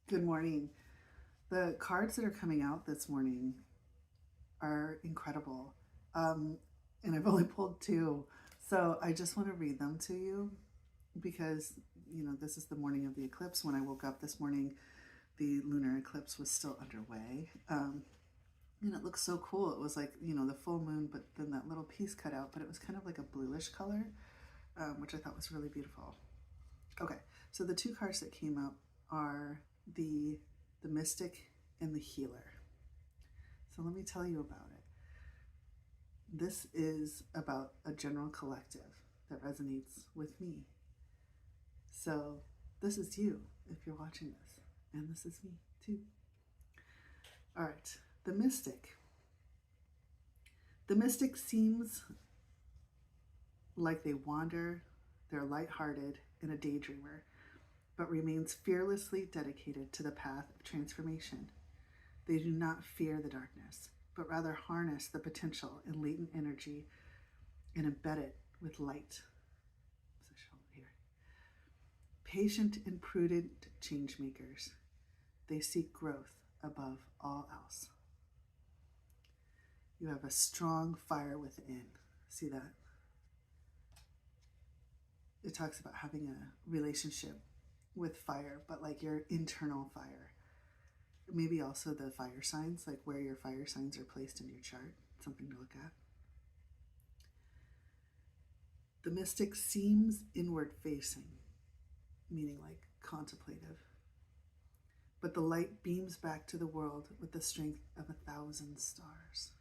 Good morning. The cards that are coming out this morning are incredible. Um, and I've only pulled two. So I just want to read them to you because, this is the morning of the eclipse. When I woke up this morning, the lunar eclipse was still underway. And it looked so cool. It was like, the full moon, but then that little piece cut out, but it was kind of like a bluish color, which I thought was really beautiful. Okay, so the two cards that came up are the mystic and the healer. So let me tell you about it. This is about a general collective that resonates with me. So this is you if you're watching this, and this is me too. All right, the mystic. The mystic seems like they wander, they're lighthearted and a daydreamer, but remains fearlessly dedicated to the path of transformation. They do not fear the darkness, but rather harness the potential and latent energy and embed it with light. Here. Patient and prudent change makers. They seek growth above all else. You have a strong fire within. See that? It talks about having a relationship with fire, but like your internal fire. Maybe also the fire signs, like where your fire signs are placed in your chart. Something to look at. The mystic seems inward facing, meaning like contemplative. But the light beams back to the world with the strength of 1,000 stars.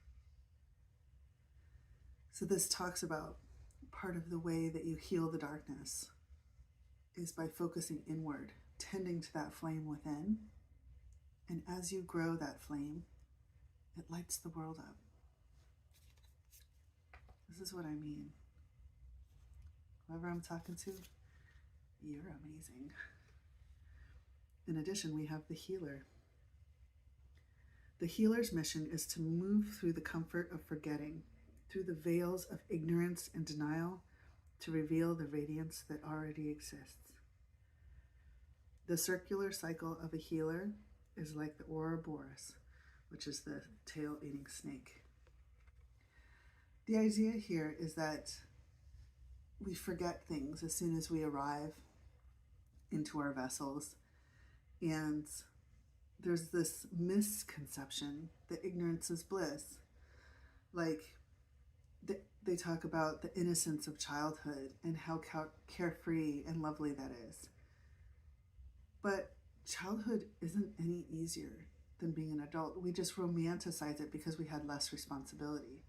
So this talks about part of the way that you heal the darkness is by focusing inward, tending to that flame within. And as you grow that flame, it lights the world up. This is what I mean. Whoever I'm talking to, you're amazing. In addition, we have the healer. The healer's mission is to move through the comfort of forgetting, through the veils of ignorance and denial, to reveal the radiance that already exists. The circular cycle of a healer is like the Ouroboros, which is the tail-eating snake. The idea here is that we forget things as soon as we arrive into our vessels, and there's this misconception that ignorance is bliss. Like, they talk about the innocence of childhood and how carefree and lovely that is. But childhood isn't any easier than being an adult. We just romanticize it because we had less responsibility.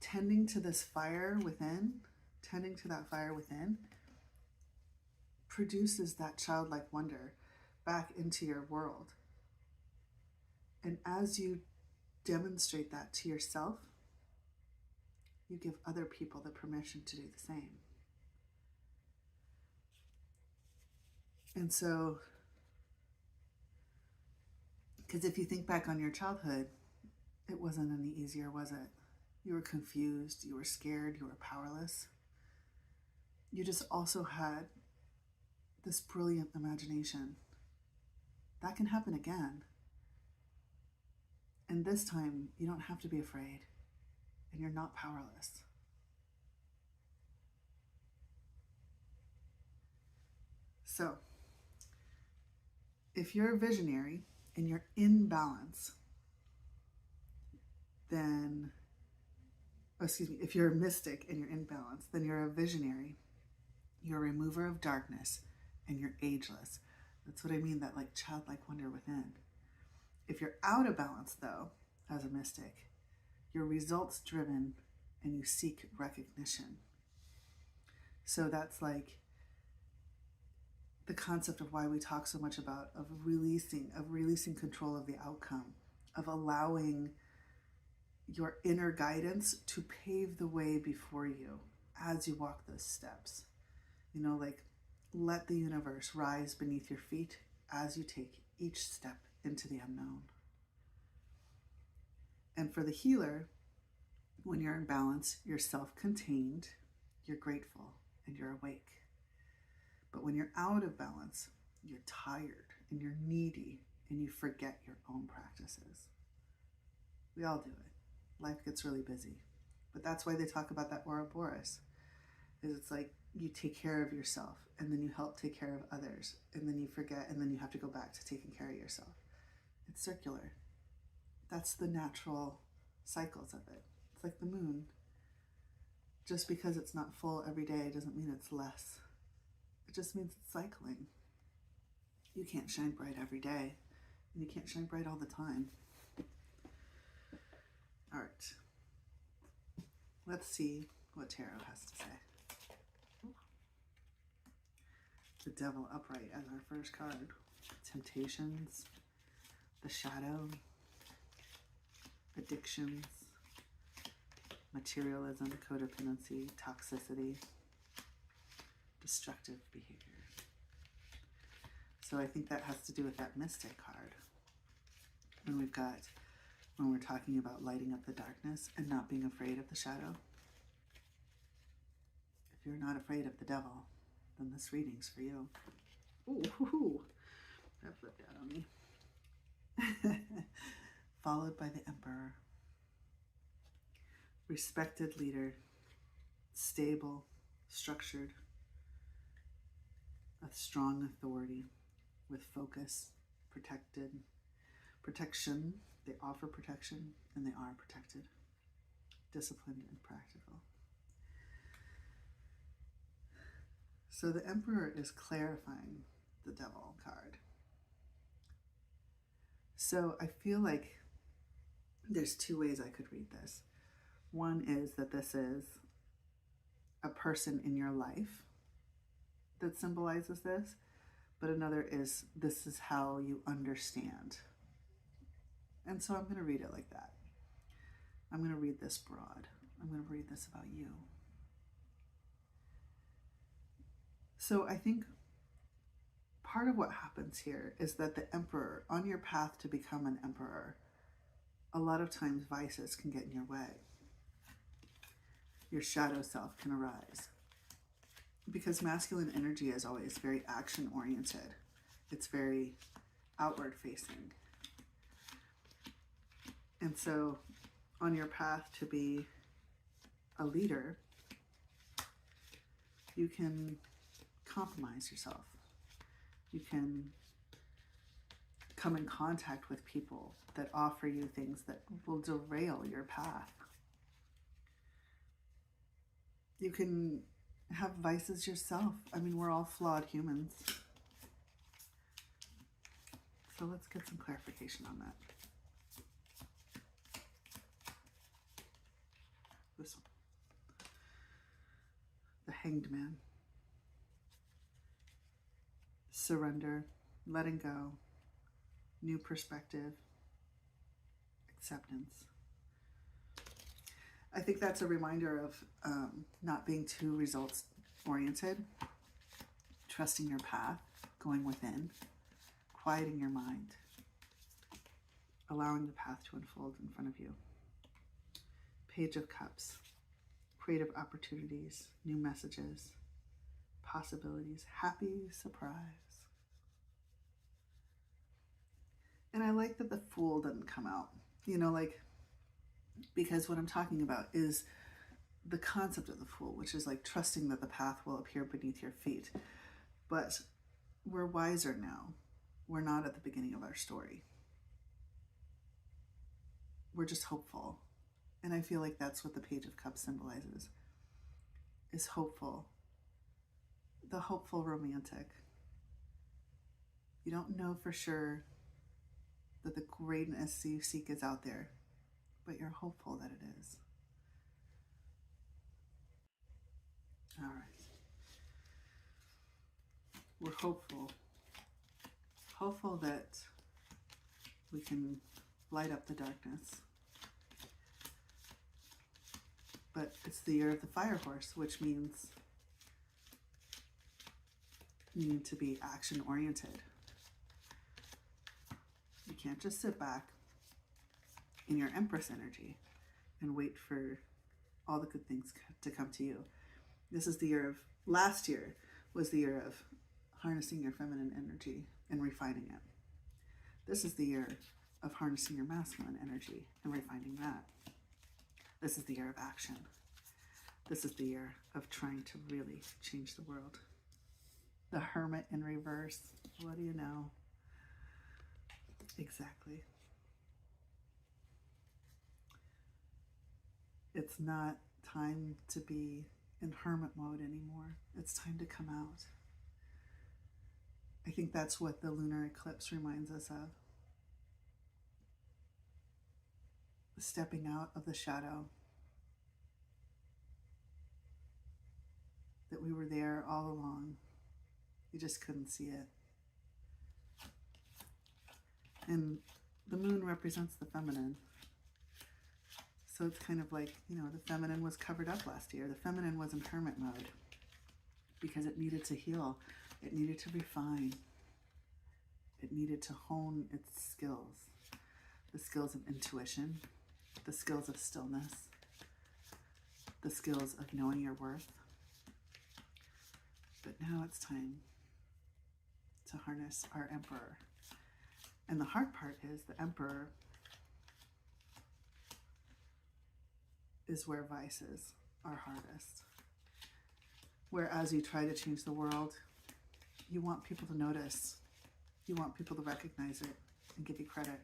Tending to this fire within, tending to that fire within, produces that childlike wonder back into your world. And as you demonstrate that to yourself, you give other people the permission to do the same. And so, because if you think back on your childhood, it wasn't any easier, was it? You were confused, you were scared, you were powerless. You just also had this brilliant imagination. That can happen again. And this time, you don't have to be afraid, and you're not powerless. So, if you're a visionary and you're in balance, then, if you're a mystic and you're in balance, then you're a visionary. You're a remover of darkness, and you're ageless. That's what I mean, that like childlike wonder within. If you're out of balance, though, as a mystic, you're results driven and you seek recognition. So that's like the concept of why we talk so much about of releasing control of the outcome, of allowing your inner guidance to pave the way before you as you walk those steps. Like let the universe rise beneath your feet as you take each step into the unknown. And for the healer, when you're in balance, you're self-contained, you're grateful, and you're awake. But when you're out of balance, you're tired and you're needy and you forget your own practices. We all do it. Life gets really busy. But that's why they talk about that Ouroboros. Is it's like you take care of yourself and then you help take care of others and then you forget and then you have to go back to taking care of yourself. It's circular. That's the natural cycles of it. It's like the moon. Just because it's not full every day doesn't mean it's less. It just means it's cycling. You can't shine bright every day, and you can't shine bright all the time. All right. Let's see what tarot has to say. The Devil upright as our first card. Temptations, the shadow, addictions, materialism, codependency, toxicity, destructive behavior. So I think that has to do with that mystic card. When we're talking about lighting up the darkness and not being afraid of the shadow. If you're not afraid of the devil, then this reading's for you. Ooh, that flipped out on me. Followed by the Emperor. Respected leader, stable, structured, a strong authority with focus, protection. They offer protection and they are protected, disciplined and practical. So the Emperor is clarifying the Devil card. So I feel like there's two ways I could read this. One is that this is a person in your life that symbolizes this, but another is this is how you understand. And so I'm going to read it like that. I'm going to read this broad. I'm going to read this about you. So I think part of what happens here is that the Emperor, on your path to become an emperor, a lot of times vices can get in your way. Your shadow self can arise. Because masculine energy is always very action-oriented. It's very outward-facing. And so on your path to be a leader, you can compromise yourself. You can come in contact with people that offer you things that will derail your path. You can have vices yourself. I mean, we're all flawed humans. So let's get some clarification on that. This one. The Hanged Man. Surrender, letting go, new perspective, acceptance. I think that's a reminder of not being too results oriented, trusting your path, going within, quieting your mind, allowing the path to unfold in front of you. Page of Cups, creative opportunities, new messages, possibilities, happy surprise. And I like that the Fool didn't come out, because what I'm talking about is the concept of the Fool, which is like trusting that the path will appear beneath your feet. But we're wiser now. We're not at the beginning of our story. We're just hopeful. And I feel like that's what the Page of Cups symbolizes, is hopeful. The hopeful romantic. You don't know for sure that the greatness you seek is out there, but you're hopeful that it is. All right. We're hopeful. Hopeful that we can light up the darkness. But it's the year of the fire horse, which means you need to be action-oriented. You can't just sit back in your Empress energy and wait for all the good things to come to you. This is the year of, last year was the year of harnessing your feminine energy and refining it. This is the year of harnessing your masculine energy and refining that. This is the year of action. This is the year of trying to really change the world. The Hermit in reverse. What do you know? Exactly. It's not time to be in hermit mode anymore. It's time to come out. I think that's what the lunar eclipse reminds us of. Stepping out of the shadow. That we were there all along. You just couldn't see it. And the moon represents the feminine. So it's kind of like, you know, the feminine was covered up last year. The feminine was in hermit mode because it needed to heal. It needed to refine. It needed to hone its skills. The skills of intuition, the skills of stillness, the skills of knowing your worth. But now it's time to harness our emperor. And the hard part is the emperor is where vices are hardest. Whereas you try to change the world, you want people to notice. You want people to recognize it and give you credit.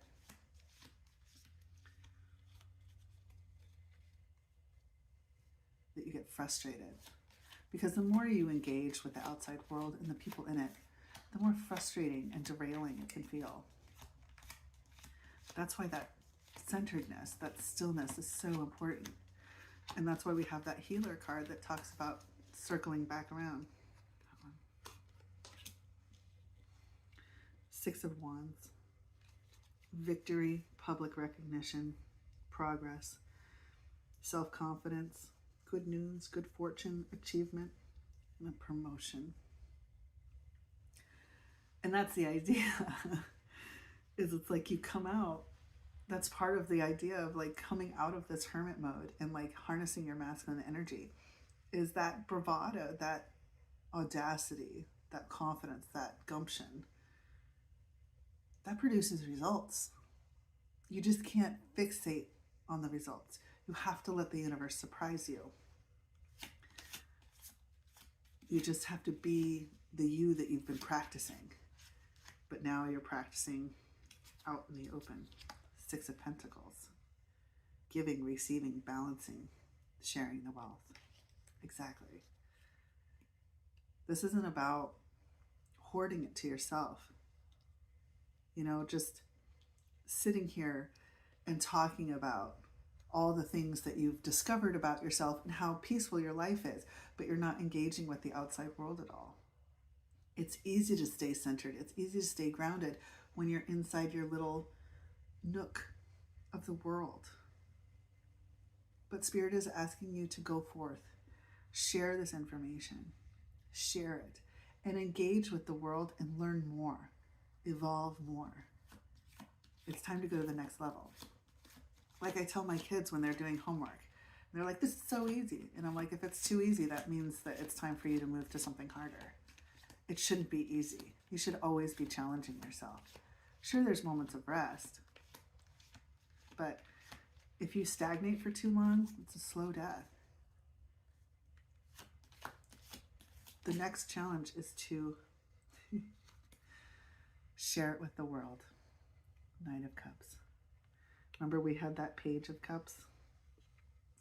That you get frustrated. Because the more you engage with the outside world and the people in it, the more frustrating and derailing it can feel. That's why that centeredness, that stillness is so important. And that's why we have that healer card that talks about circling back around. That one. Six of Wands. Victory, public recognition, progress, self-confidence, good news, good fortune, achievement, and a promotion. And that's the idea. Is it's like you come out. That's part of the idea of like coming out of this hermit mode and like harnessing your masculine energy, is that bravado, that audacity, that confidence, that gumption. That produces results. You just can't fixate on the results. You have to let the universe surprise you. You just have to be the you that you've been practicing. But now you're practicing out in the open. Six of Pentacles. Giving, receiving, balancing, sharing the wealth. Exactly. This isn't about hoarding it to yourself. You know, just sitting here and talking about all the things that you've discovered about yourself and how peaceful your life is, but you're not engaging with the outside world at all. It's easy to stay centered. It's easy to stay grounded when you're inside your little nook of the world. But Spirit is asking you to go forth, share this information, share it, and engage with the world and learn more, evolve more. It's time to go to the next level. Like I tell my kids when they're doing homework, they're like, this is so easy. And I'm like, if it's too easy, that means that it's time for you to move to something harder. It shouldn't be easy. You should always be challenging yourself. Sure, there's moments of rest, but if you stagnate for too long, it's a slow death. The next challenge is to share it with the world. Nine of Cups. Remember we had that Page of Cups?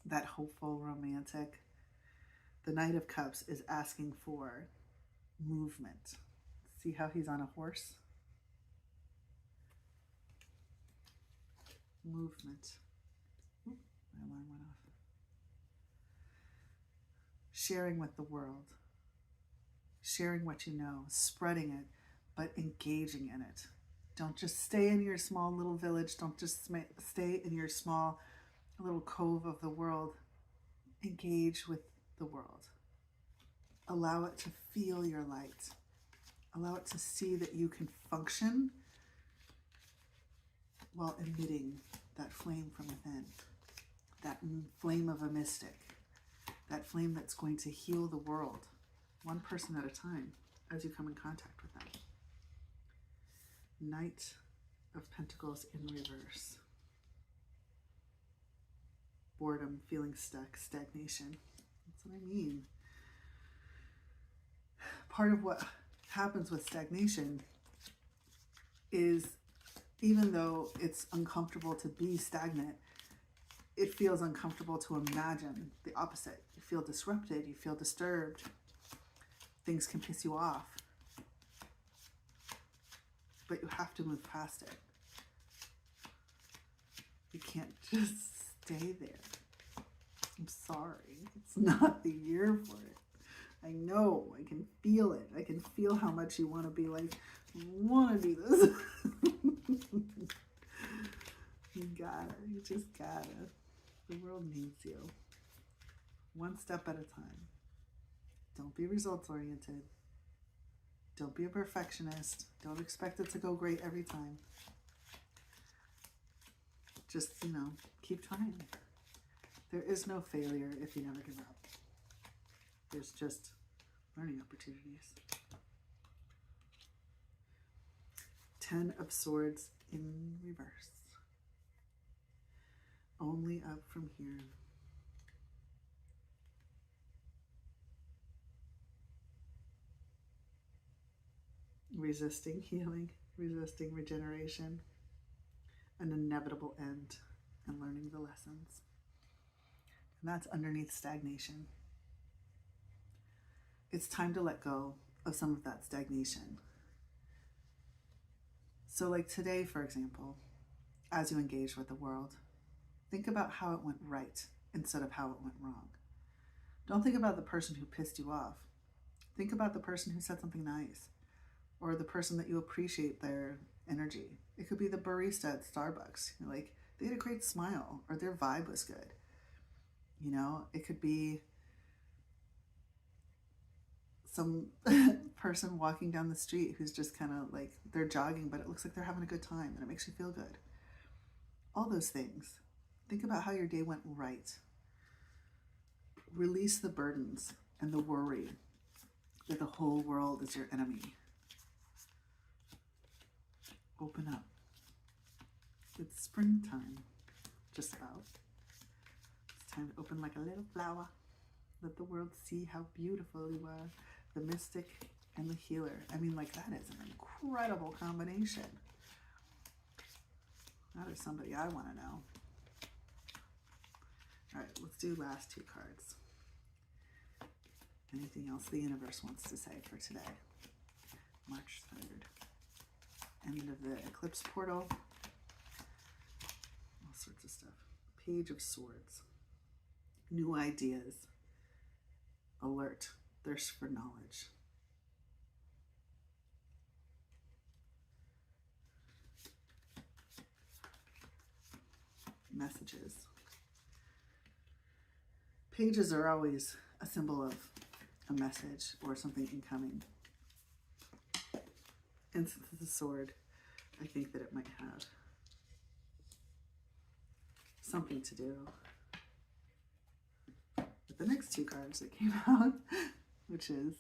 That hopeful, romantic. The Knight of Cups is asking for movement. See how he's on a horse? Movement. Oop, my alarm went off. Sharing with the world. Sharing what you know. Spreading it, but engaging in it. Don't just stay in your small little village. Don't just stay in your small little cove of the world. Engage with the world. Allow it to feel your light. Allow it to see that you can function while emitting that flame from within. That flame of a mystic. That flame that's going to heal the world, one person at a time, as you come in contact with them. Knight of Pentacles in reverse. Boredom, feeling stuck, stagnation. That's what I mean. Part of what happens with stagnation is, even though it's uncomfortable to be stagnant, it feels uncomfortable to imagine the opposite. You feel disrupted, you feel disturbed, things can piss you off, but you have to move past it. You can't just stay there. I'm sorry, it's not the year for it. I know, I can feel it. I can feel how much you want to be like, I want to do this. You gotta, you just gotta. The world needs you. One step at a time. Don't be results oriented. Don't be a perfectionist. Don't expect it to go great every time. Just, keep trying. There is no failure if you never give up. There's just learning opportunities. 10 of Swords in reverse. Only up from here. Resisting healing, resisting regeneration, an inevitable end, and learning the lessons. And that's underneath stagnation. It's time to let go of some of that stagnation. So like today, for example, as you engage with the world, think about how it went right instead of how it went wrong. Don't think about the person who pissed you off. Think about the person who said something nice, or the person that you appreciate their energy. It could be the barista at Starbucks. You're like, they had a great smile, or their vibe was good. It could be some person walking down the street who's just kind of like, they're jogging, but it looks like they're having a good time and it makes you feel good. All those things. Think about how your day went right. Release the burdens and the worry that the whole world is your enemy. Open up. It's springtime, just about. It's time to open like a little flower. Let the world see how beautiful you are. The mystic and the healer. I mean, like, that is an incredible combination. That is somebody I want to know. All right, let's do last two cards. Anything else the universe wants to say for today? March 3rd. End of the eclipse portal. All sorts of stuff. Page of Swords. New ideas. Alert. Thirst for knowledge. Messages. Pages are always a symbol of a message or something incoming. And since it's a sword, I think that it might have something to do with the next two cards that came out, which is,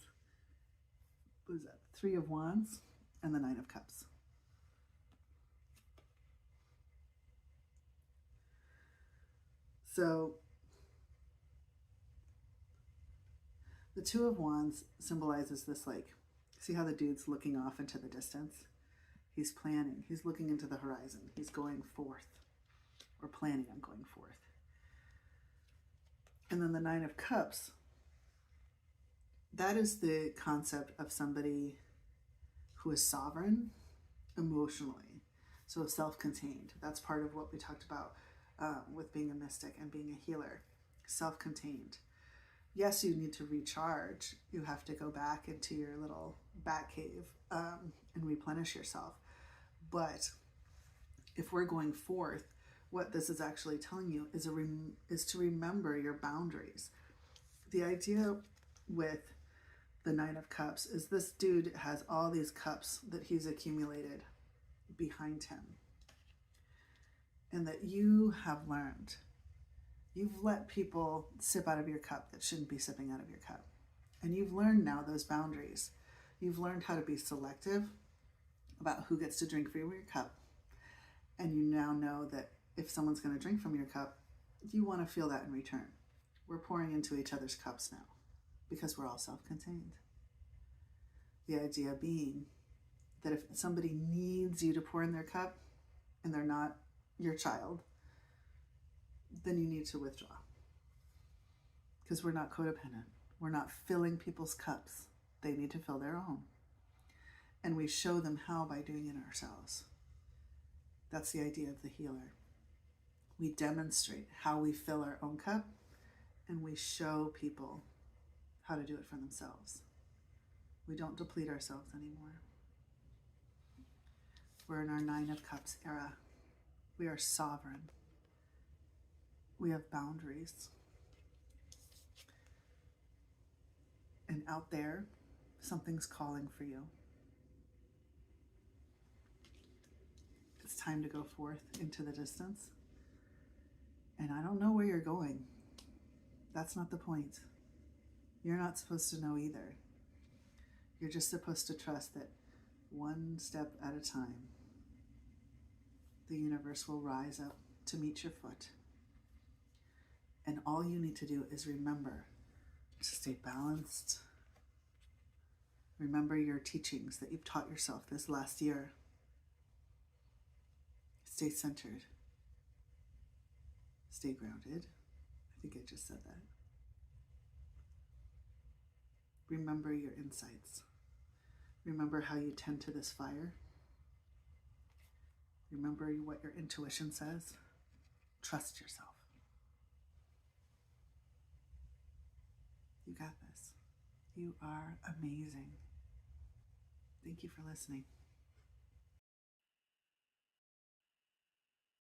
what is that? 3 of Wands and the 9 of Cups. So the 2 of Wands symbolizes this, like, see how the dude's looking off into the distance? He's planning. He's looking into the horizon. He's going forth, or planning on going forth. And then the 9 of Cups, that is the concept of somebody who is sovereign emotionally, so self-contained. That's part of what we talked about with being a mystic and being a healer. Self-contained. Yes, you need to recharge. You have to go back into your little bat cave and replenish yourself. But if we're going forth, what this is actually telling you is to remember your boundaries. The idea with the 9 of Cups is this dude has all these cups that he's accumulated behind him, and that you have learned. You've let people sip out of your cup that shouldn't be sipping out of your cup. And you've learned now those boundaries. You've learned how to be selective about who gets to drink from your cup. And you now know that if someone's going to drink from your cup, you want to feel that in return. We're pouring into each other's cups now because we're all self-contained. The idea being that if somebody needs you to pour in their cup and they're not your child, then you need to withdraw. Because we're not codependent. We're not filling people's cups. They need to fill their own. And we show them how by doing it ourselves. That's the idea of the healer. We demonstrate how we fill our own cup, and we show people how to do it for themselves. We don't deplete ourselves anymore. We're in our 9 of Cups era. We are sovereign. We have boundaries. And out there, something's calling for you. It's time to go forth into the distance. And I don't know where you're going. That's not the point. You're not supposed to know either. You're just supposed to trust that one step at a time, the universe will rise up to meet your foot. And all you need to do is remember to stay balanced. Remember your teachings that you've taught yourself this last year. Stay centered. Stay grounded. I think I just said that. Remember your insights. Remember how you tend to this fire. Remember what your intuition says. Trust yourself. You got this. You are amazing. Thank you for listening.